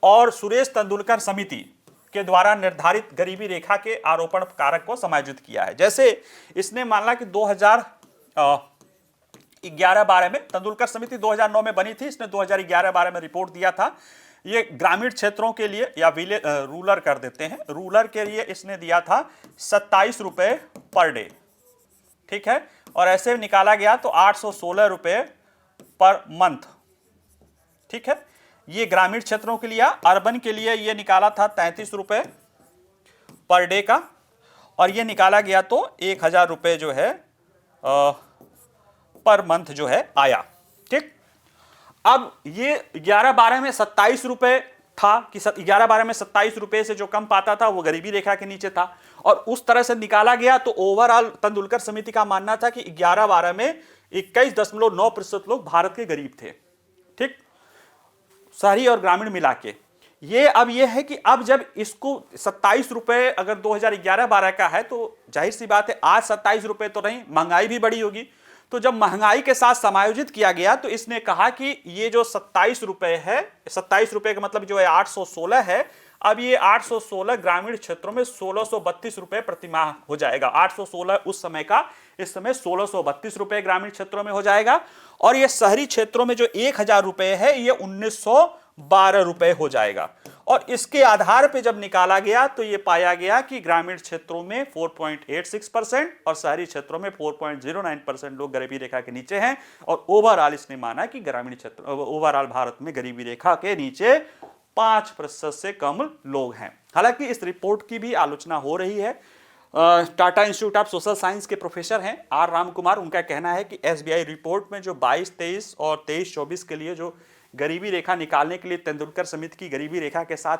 और सुरेश तेंदुलकर समिति के द्वारा निर्धारित गरीबी रेखा के आरोपण कारक को समायोजित किया है। जैसे इसने माना कि 2011-12 में, तेंदुलकर समिति 2009 में बनी थी, इसने 2011-12 में रिपोर्ट दिया था। ये ग्रामीण क्षेत्रों के लिए या रूरल कर देते हैं, रूरल के लिए इसने दिया था 27 रुपए पर डे, ठीक है, और ऐसे निकाला गया तो 816 रुपए पर मंथ, ठीक है। ये ग्रामीण क्षेत्रों के लिए, अर्बन के लिए ये निकाला था 33 रुपए पर डे का, और ये निकाला गया तो 1000 रुपए जो है पर मंथ जो है आया, ठीक। अब ये 11-12 में 27 रुपए था कि 11-12 में 27 रुपए से जो कम पाता था वो गरीबी रेखा के नीचे था, और उस तरह से निकाला गया तो ओवरऑल तेंदुलकर समिति का मानना था कि 11-12 में 21.9% लोग भारत के गरीब थे, ठीक, शहरी और ग्रामीण मिला के। ये अब ये है कि अब जब इसको 27 रुपए अगर 2011-12 का है तो जाहिर सी बात है आज 27 रुपए तो नहीं, महंगाई भी बड़ी होगी। तो जब महंगाई के साथ समायोजित किया गया तो इसने कहा कि ये जो 27 रुपए है, 27 रुपए का मतलब जो है 816 है, अब ये 816 ग्रामीण क्षेत्रों में 1632 रुपए प्रति माह हो जाएगा। 816 उस समय का, इस समय 1632 रुपए ग्रामीण क्षेत्रों में हो जाएगा, और ये शहरी क्षेत्रों में जो 1000 रुपए है ये 1912 रुपए हो जाएगा। और इसके आधार पे जब निकाला गया तो ये पाया गया कि ग्रामीण क्षेत्रों में 4.86% और शहरी क्षेत्रों में 4.09% लोग गरीबी रेखा के नीचे हैं, और ओवरऑल इसने माना कि ग्रामीण क्षेत्र, ओवरऑल भारत में गरीबी रेखा के नीचे 5% से कम लोग हैं। हालांकि इस रिपोर्ट की भी आलोचना हो रही है। Tata institute of social science के प्रोफेसर हैं आर राम कुमार, उनका कहना है कि एसबीआई रिपोर्ट में जो 22-23 और 23-24 के लिए जो गरीबी रेखा निकालने के लिए तेंदुलकर समिति की गरीबी रेखा के साथ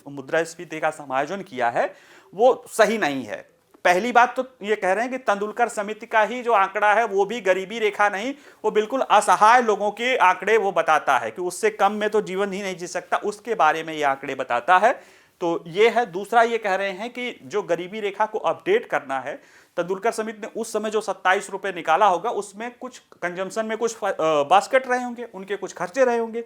मुद्रास्फीति का समायोजन किया है वो सही नहीं है। पहली बात तो ये कह रहे हैं कि तेंदुलकर समिति का ही जो आंकड़ा है वो भी गरीबी रेखा नहीं, वो बिल्कुल असहाय लोगों के आंकड़े वो बताता है कि उससे कम में तो जीवन ही नहीं जी सकता, उसके बारे में ये आंकड़े बताता है। तो ये है। दूसरा ये कह रहे हैं कि जो गरीबी रेखा को अपडेट करना है, तेंदुलकर समिति ने उस समय जो 27 रुपए निकाला होगा उसमें कुछ कंजम्पशन में कुछ बास्केट रहे होंगे, उनके कुछ खर्चे रहे होंगे।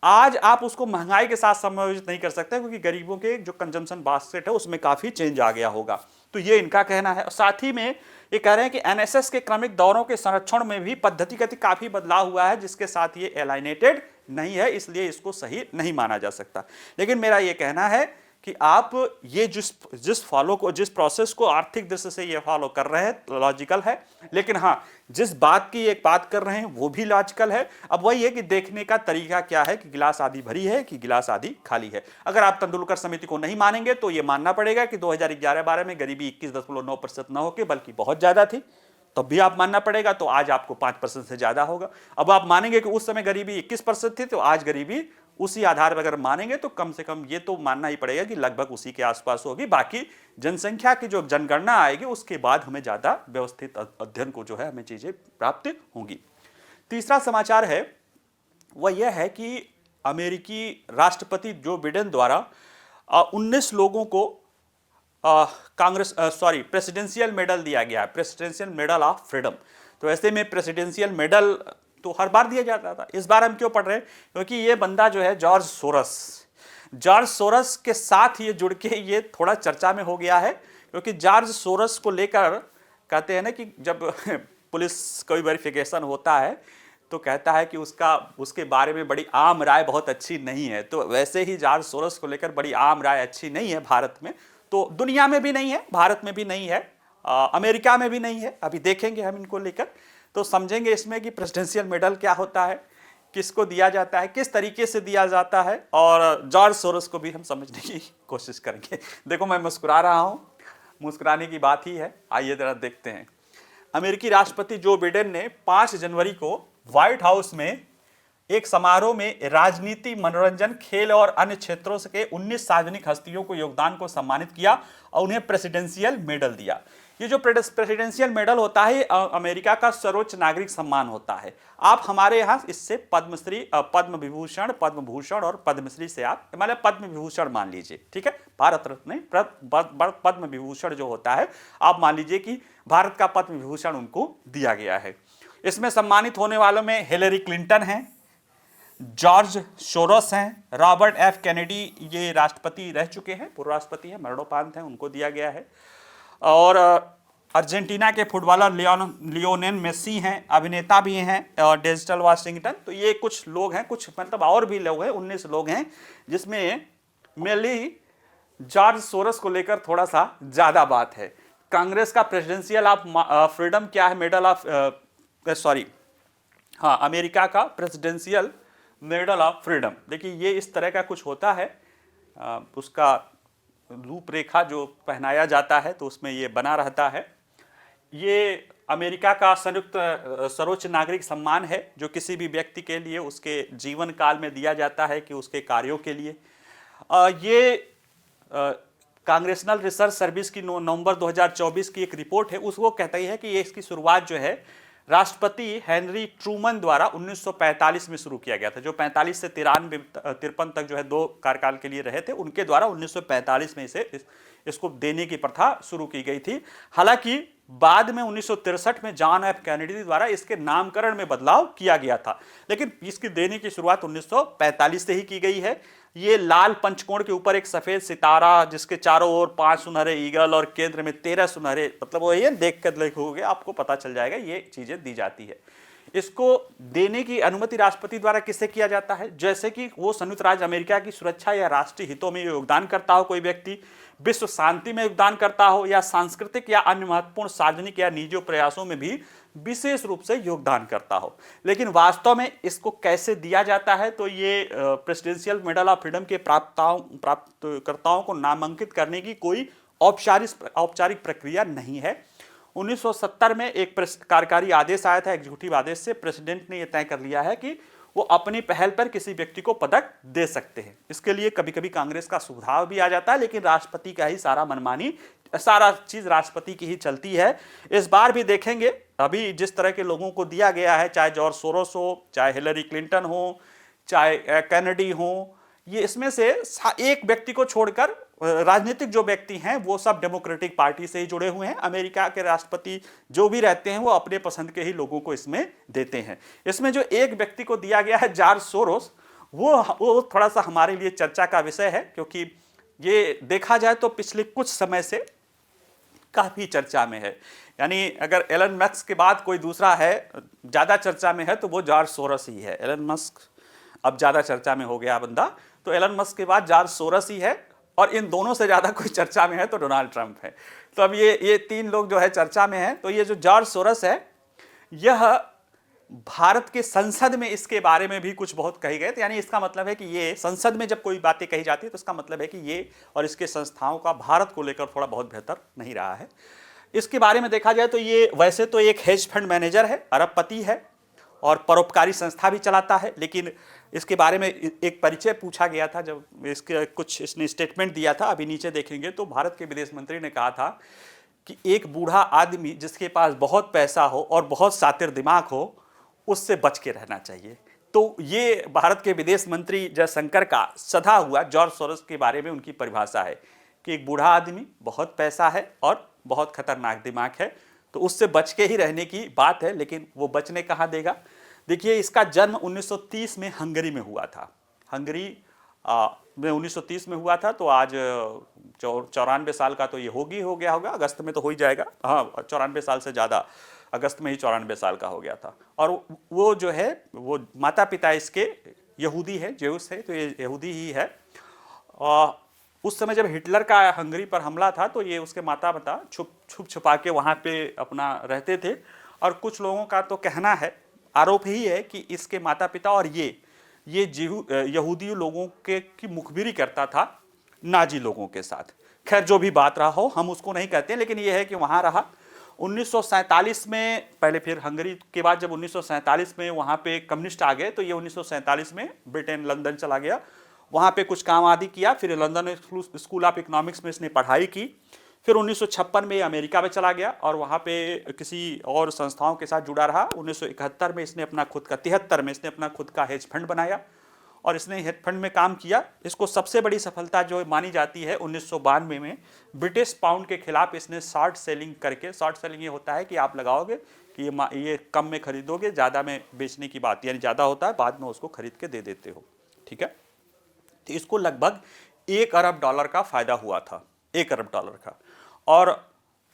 आज आप उसको महंगाई के साथ समायोजित नहीं कर सकते क्योंकि गरीबों के जो कंजम्पशन बास्केट है उसमें काफी चेंज आ गया होगा। तो ये इनका कहना है। साथ ही में ये कह रहे हैं कि एनएसएस के क्रमिक दौरों के संरक्षण में भी पद्धतिगत काफी बदलाव हुआ है, जिसके साथ ये अलाइनेटेड नहीं है, इसलिए इसको सही नहीं माना जा सकता। लेकिन मेरा ये कहना है कि आप ये जिस प्रोसेस को आर्थिक दृष्टि से ये फॉलो कर रहे हैं लॉजिकल है, लेकिन हाँ जिस बात की एक बात कर रहे हैं वो भी लॉजिकल है। अब वही है कि देखने का तरीका क्या है कि गिलास आधी भरी है कि गिलास आधी खाली है। अगर आप तेंदुलकर समिति को नहीं मानेंगे तो ये मानना पड़ेगा कि 2011-12 में गरीबी 21.9% न होकर बल्कि बहुत ज्यादा थी, तब भी आप मानना पड़ेगा, तो आज आपको 5% से ज्यादा होगा। अब आप मानेंगे कि उस समय गरीबी 21% थी, तो आज गरीबी उसी आधार पर अगर मानेंगे तो कम से कम ये तो मानना ही पड़ेगा कि लगभग उसी के आसपास होगी। बाकी जनसंख्या की जो जनगणना आएगी उसके बाद हमें ज्यादा व्यवस्थित अध्ययन को जो है हमें चीजें प्राप्त होंगी। तीसरा समाचार है वह यह है कि अमेरिकी राष्ट्रपति जो बिडेन द्वारा 19 लोगों को प्रेसिडेंशियल मेडल दिया गया है, प्रेसिडेंशियल मेडल ऑफ फ्रीडम। तो ऐसे में प्रेसिडेंशियल मेडल तो हर बार दिया जाता था, इस बार हम क्यों पढ़ रहे हैं? क्योंकि ये बंदा जो है जॉर्ज सोरस के साथ ये जुड़ के ये थोड़ा चर्चा में हो गया है। क्योंकि जॉर्ज सोरस को लेकर कहते हैं ना कि जब पुलिस कोई वेरिफिकेशन होता है तो कहता है कि उसके बारे में बड़ी आम राय बहुत अच्छी नहीं है। तो वैसे ही जॉर्ज सोरस को लेकर बड़ी आम राय अच्छी नहीं है भारत में, तो दुनिया में भी नहीं है, भारत में भी नहीं है, अमेरिका में भी नहीं है। अभी देखेंगे हम इनको लेकर तो समझेंगे इसमें कि प्रेसिडेंशियल मेडल क्या होता है, किसको दिया जाता है, किस तरीके से दिया जाता है, और जॉर्ज सोरस को भी हम समझने की कोशिश करेंगे। देखो मैं मुस्कुरा रहा हूं, मुस्कुराने की बात ही है। आइए जरा देखते हैं। अमेरिकी राष्ट्रपति जो बिडेन ने 5 जनवरी को व्हाइट हाउस में एक समारोह में राजनीति, मनोरंजन, खेल और अन्य क्षेत्रों से के 19 सार्वजनिक हस्तियों को योगदान को सम्मानित किया और उन्हें प्रेसिडेंशियल मेडल दिया। ये जो प्रेसिडेंशियल मेडल होता है अमेरिका का सर्वोच्च नागरिक सम्मान होता है। आप हमारे यहाँ इससे पद्मश्री, पद्म विभूषण, पद्म भूषण और पद्मश्री से आप मतलब पद्म विभूषण मान लीजिए, ठीक है, भारत रत्न नहीं, पद्म विभूषण जो होता है आप मान लीजिए कि भारत का पद्म विभूषण उनको दिया गया है। इसमें सम्मानित होने वालों में हिलेरी क्लिंटन हैं, जॉर्ज सोरोस हैं, रॉबर्ट एफ कैनेडी ये राष्ट्रपति रह चुके हैं, पूर्व राष्ट्रपति हैं, मरणोपरांत हैं, उनको दिया गया है। और अर्जेंटीना के फुटबॉलर लियोनेल मेसी हैं, अभिनेता भी हैं, और डिजिटल वाशिंगटन। तो ये कुछ लोग हैं, कुछ मतलब और भी लोग हैं, 19 लोग हैं, जिसमें मेनली जॉर्ज सोरस को लेकर थोड़ा सा ज्यादा बात है। कांग्रेस का प्रेसिडेंशियल ऑफ फ्रीडम क्या है, मेडल ऑफ अमेरिका का प्रेसिडेंशियल मेडल ऑफ फ्रीडम। देखिए ये इस तरह का कुछ होता है, उसका रूपरेखा जो पहनाया जाता है तो उसमें ये बना रहता है। ये अमेरिका का संयुक्त सर्वोच्च नागरिक सम्मान है जो किसी भी व्यक्ति के लिए उसके जीवन काल में दिया जाता है कि उसके कार्यों के लिए। ये कांग्रेसनल रिसर्च सर्विस की नवंबर 2024 की एक रिपोर्ट है, उसको कहती है कि ये इसकी शुरुआत जो है राष्ट्रपति हेनरी ट्रूमन द्वारा 1945 में शुरू किया गया था। जो 45 से 53 तक जो है 2 कार्यकाल के लिए रहे थे, उनके द्वारा 1945 में इसको देने की प्रथा शुरू की गई थी। हालांकि बाद में 1963 में जॉन एफ कैनेडी द्वारा इसके नामकरण में बदलाव किया गया था, लेकिन इसकी देने की शुरुआत 1945 से ही की गई है। ये लाल पंचकोण के ऊपर एक सफेद सितारा, जिसके चारों ओर 5 सुनहरे ईगल और केंद्र में 13 सुनहरे, मतलब वो ये देख कर देखोगे आपको पता चल जाएगा ये चीजें दी जाती है। इसको देने की अनुमति राष्ट्रपति द्वारा किससे किया जाता है? जैसे कि वो संयुक्त राज्य अमेरिका की सुरक्षा या राष्ट्रीय हितों में योगदान करता हो कोई व्यक्ति, विश्व शांति में योगदान करता हो, या सांस्कृतिक या अन्य महत्वपूर्ण सार्वजनिक या निजी प्रयासों में भी विशेष रूप से योगदान करता हो। लेकिन वास्तव में इसको कैसे दिया जाता है? तो ये प्रेसिडेंशियल मेडल ऑफ फ्रीडम के प्राप्तकर्ताओं को नामांकित करने की कोई औपचारिक प्रक्रिया नहीं है। 1970 में एक कार्यकारी आदेश आया था, एग्जीक्यूटिव आदेश से प्रेसिडेंट ने यह तय कर लिया है कि वो अपनी पहल पर किसी व्यक्ति को पदक दे सकते हैं। इसके लिए कभी कभी कांग्रेस का सुझाव भी आ जाता है, लेकिन राष्ट्रपति का ही सारा मनमानी सारा चीज राष्ट्रपति की ही चलती है। इस बार भी देखेंगे अभी जिस तरह के लोगों को दिया गया है, चाहे जॉर्ज सोरोस हो, चाहे हिलरी क्लिंटन हो, चाहे कैनेडी हो, ये इसमें से एक व्यक्ति को छोड़कर राजनीतिक जो व्यक्ति हैं वो सब डेमोक्रेटिक पार्टी से ही जुड़े हुए हैं। अमेरिका के राष्ट्रपति जो भी रहते हैं वो अपने पसंद के ही लोगों को इसमें देते हैं। इसमें जो एक व्यक्ति को दिया गया है जॉर्ज सोरोस, वो थोड़ा सा हमारे लिए चर्चा का विषय है, क्योंकि ये देखा जाए तो पिछले कुछ समय से काफी चर्चा में है। यानी अगर एलन मस्क के बाद कोई दूसरा है ज्यादा चर्चा में है तो वो जॉर्ज सोरोस ही है। एलन मस्क अब ज्यादा चर्चा में हो गया बंदा, तो एलन मस्क के बाद जॉर्ज सोरोस ही है, और इन दोनों से ज्यादा कोई चर्चा में है तो डोनाल्ड ट्रंप है। तो अब ये तीन लोग जो है चर्चा में हैं। तो ये जो जॉर्ज सोरोस है, यह भारत के संसद में इसके बारे में भी कुछ बहुत कही गए थे। यानी इसका मतलब है कि ये संसद में जब कोई बातें कही जाती है तो इसका मतलब है कि ये और इसके संस्थाओं का भारत को लेकर थोड़ा बहुत बेहतर नहीं रहा है। इसके बारे में देखा जाए तो ये वैसे तो एक हेज फंड मैनेजर है, अरबपति है और परोपकारी संस्था भी चलाता है। लेकिन इसके बारे में एक परिचय पूछा गया था जब इसके कुछ इसने स्टेटमेंट दिया था, अभी नीचे देखेंगे तो भारत के विदेश मंत्री ने कहा था कि एक बूढ़ा आदमी जिसके पास बहुत पैसा हो और बहुत शातिर दिमाग हो, उससे बच के रहना चाहिए। तो ये भारत के विदेश मंत्री जयशंकर का सधा हुआ जॉर्ज सोरोस के बारे में उनकी परिभाषा है कि एक बूढ़ा आदमी, बहुत पैसा है और बहुत खतरनाक दिमाग है, तो उससे बच के ही रहने की बात है। लेकिन वो बचने कहाँ देगा? देखिए, इसका जन्म 1930 में हंगरी में हुआ था। हंगरी में 1930 में हुआ था, तो आज 94 साल का तो ये हो गया होगा, अगस्त में तो हो ही जाएगा। हाँ, 94 साल से ज़्यादा, अगस्त में ही 94 साल का हो गया था। और वो जो है वो माता पिता इसके यहूदी है, जेउस है, तो ये यहूदी ही है। उस समय जब हिटलर का हंगरी पर हमला था तो ये उसके माता पिता छुपा के वहाँ पे अपना रहते थे। और कुछ लोगों का तो कहना है, आरोप ही है कि इसके माता पिता और ये यहूदी लोगों की मुखबिरी करता था नाजी लोगों के साथ। खैर, जो भी बात रहा हो, हम उसको नहीं कहते, लेकिन ये है कि वहाँ रहा। 1947 में, पहले फिर हंगरी के बाद जब 1947 में वहाँ पे कम्युनिस्ट आ गए तो ये 1947 में ब्रिटेन लंदन चला गया, वहाँ पे कुछ काम आदि किया। फिर लंदन स्कूल ऑफ इकोनॉमिक्स में इसने पढ़ाई की। फिर 1956 में अमेरिका में चला गया और वहाँ पे किसी और संस्थाओं के साथ जुड़ा रहा। 1971 में इसने अपना खुद का 73 में इसने अपना खुद का हेज फंड बनाया और इसने हेज फंड में काम किया। इसको सबसे बड़ी सफलता जो मानी जाती है 1992 में ब्रिटिश पाउंड के खिलाफ इसने शॉर्ट सेलिंग करके, शॉर्ट सेलिंग ये होता है कि आप लगाओगे कि ये कम में खरीदोगे, ज़्यादा में बेचने की बात, यानी ज़्यादा होता है बाद में उसको खरीद के दे देते हो, ठीक है। तो इसको लगभग $1 अरब का फायदा हुआ था, $1 अरब का। और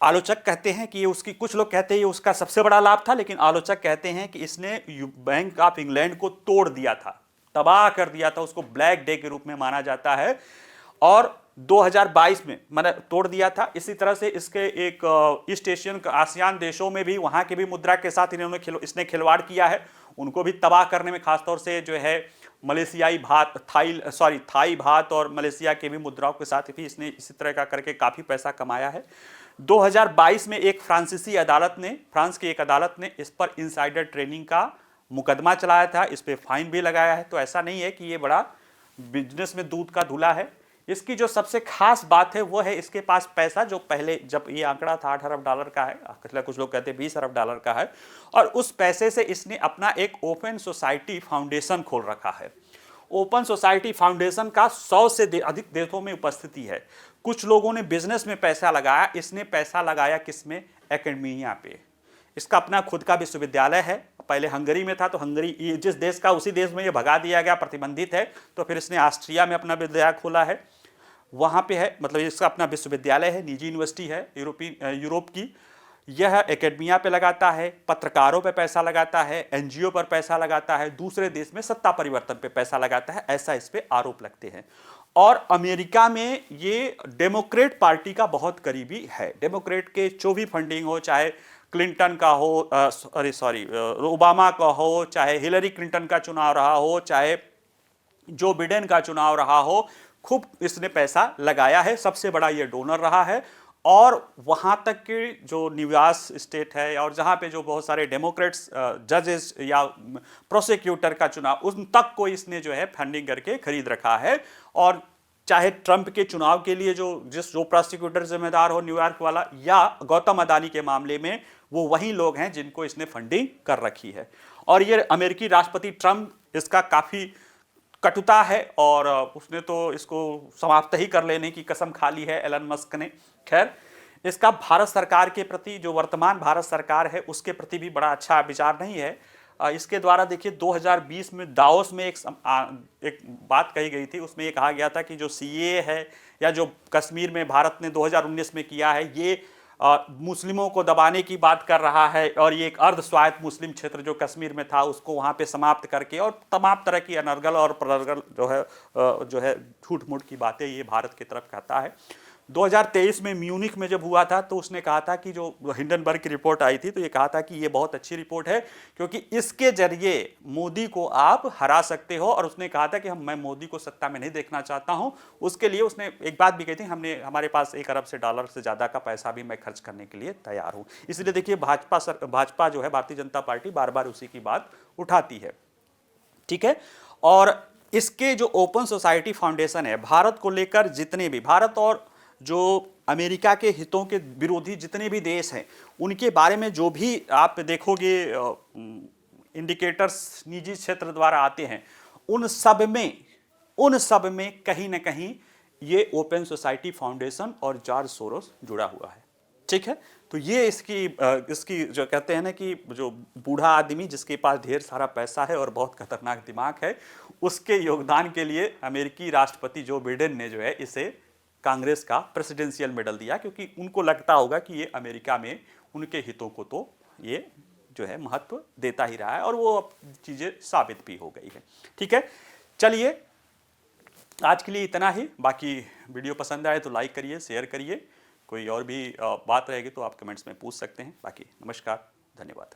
आलोचक कहते हैं कि ये उसकी, कुछ लोग कहते हैं ये उसका सबसे बड़ा लाभ था, लेकिन आलोचक कहते हैं कि इसने बैंक ऑफ इंग्लैंड को तोड़ दिया था, तबाह कर दिया था, उसको ब्लैक डे के रूप में माना जाता है। और 2022 में मैंने तोड़ दिया था। इसी तरह से इसके एक ईस्ट एशियन आसियान देशों में भी, वहाँ की भी मुद्रा के साथ इसने खिलवाड़ किया है, उनको भी तबाह करने में, खासतौर से जो है मलेशियाई भात, थाई भात और मलेशिया के भी मुद्राओं के साथ भी इसने इसी तरह का करके काफ़ी पैसा कमाया है। 2022 में एक फ्रांस की एक अदालत ने इस पर इनसाइडर ट्रेडिंग का मुकदमा चलाया था, इस पर फाइन भी लगाया है। तो ऐसा नहीं है कि ये बड़ा बिजनेस में दूध का धुला है। इसकी जो सबसे खास बात है वो है इसके पास पैसा, जो पहले जब ये आंकड़ा था $8 अरब का है, कुछ लोग कहते हैं $20 अरब का है, और उस पैसे से इसने अपना एक ओपन सोसाइटी फाउंडेशन खोल रखा है। ओपन सोसाइटी फाउंडेशन का 100 से अधिक देशों में उपस्थिति है। कुछ लोगों ने बिजनेस में पैसा लगाया, इसने पैसा लगाया किसमें? एकेडमिया पे। इसका अपना खुद का विश्वविद्यालय है, पहले हंगरी में था, तो हंगरी जिस देश का उसी देश में ये भगा दिया गया, प्रतिबंधित है, तो फिर इसने ऑस्ट्रिया में अपना विद्यालय खोला है, वहाँ पे है, मतलब इसका अपना विश्वविद्यालय है, निजी यूनिवर्सिटी है यूरोप की। यह एकेडमिया पे लगाता है, पत्रकारों पे पैसा लगाता है, एनजीओ पर पैसा लगाता है, दूसरे देश में सत्ता परिवर्तन पे पैसा लगाता है, ऐसा इस पे आरोप लगते हैं। और अमेरिका में ये डेमोक्रेट पार्टी का बहुत करीबी है। डेमोक्रेट के जो भी फंडिंग हो, चाहे क्लिंटन का हो, ओबामा का हो, चाहे हिलरी क्लिंटन का चुनाव रहा हो, चाहे जो बिडेन का चुनाव रहा हो, खूब इसने पैसा लगाया है, सबसे बड़ा ये डोनर रहा है। और वहाँ तक कि जो न्यूयॉर्क स्टेट है और जहाँ पे जो बहुत सारे डेमोक्रेट्स जजेस या प्रोसिक्यूटर का चुनाव, उन तक को इसने जो है फंडिंग करके खरीद रखा है। और चाहे ट्रंप के चुनाव के लिए जो प्रोसिक्यूटर जिम्मेदार हो न्यूयॉर्क वाला, या गौतम अदानी के मामले में वो वही लोग हैं जिनको इसने फंडिंग कर रखी है। और ये अमेरिकी राष्ट्रपति ट्रंप इसका काफी कटुता है और उसने तो इसको समाप्त ही कर लेने की कसम खा ली है एलन मस्क ने। खैर, इसका भारत सरकार के प्रति, जो वर्तमान भारत सरकार है उसके प्रति भी बड़ा अच्छा विचार नहीं है। इसके द्वारा देखिए 2020 में दाओस में एक बात कही गई थी, उसमें ये कहा गया था कि जो सीएए है या जो कश्मीर में भारत ने 2019 में किया है, ये मुस्लिमों को दबाने की बात कर रहा है और ये एक अर्ध स्वायत्त मुस्लिम क्षेत्र जो कश्मीर में था उसको वहाँ पे समाप्त करके, और तमाम तरह की अनर्गल और प्रनर्गल जो है झूठ मूठ की बातें ये भारत की तरफ कहता है। 2023 में म्यूनिख में जब हुआ था तो उसने कहा था कि जो हिंडनबर्ग की रिपोर्ट आई थी तो ये कहा था कि ये बहुत अच्छी रिपोर्ट है क्योंकि इसके जरिए मोदी को आप हरा सकते हो। और उसने कहा था कि मैं मोदी को सत्ता में नहीं देखना चाहता हूं, उसके लिए उसने एक बात भी कही थी, हमारे पास $1 अरब से ज़्यादा का पैसा भी मैं खर्च करने के लिए तैयार हूँ। इसलिए देखिए भाजपा जो है, भारतीय जनता पार्टी बार बार उसी की बात उठाती है। ठीक है, और इसके जो ओपन सोसाइटी फाउंडेशन है, भारत को लेकर जितने भी, भारत और जो अमेरिका के हितों के विरोधी जितने भी देश हैं उनके बारे में जो भी आप देखोगे इंडिकेटर्स निजी क्षेत्र द्वारा आते हैं, उन सब में कहीं ना कहीं ये ओपन सोसाइटी फाउंडेशन और जॉर्ज सोरोस जुड़ा हुआ है। ठीक है, तो ये इसकी जो कहते हैं ना कि जो बूढ़ा आदमी जिसके पास ढेर सारा पैसा है और बहुत खतरनाक दिमाग है, उसके योगदान के लिए अमेरिकी राष्ट्रपति जो बाइडेन ने जो है इसे कांग्रेस का प्रेसिडेंशियल मेडल दिया, क्योंकि उनको लगता होगा कि ये अमेरिका में उनके हितों को तो ये जो है महत्व देता ही रहा है, और वो अब चीज़ें साबित भी हो गई है। ठीक है, चलिए आज के लिए इतना ही। बाकी वीडियो पसंद आए तो लाइक करिए, शेयर करिए। कोई और भी बात रहेगी तो आप कमेंट्स में पूछ सकते हैं। बाकी नमस्कार, धन्यवाद।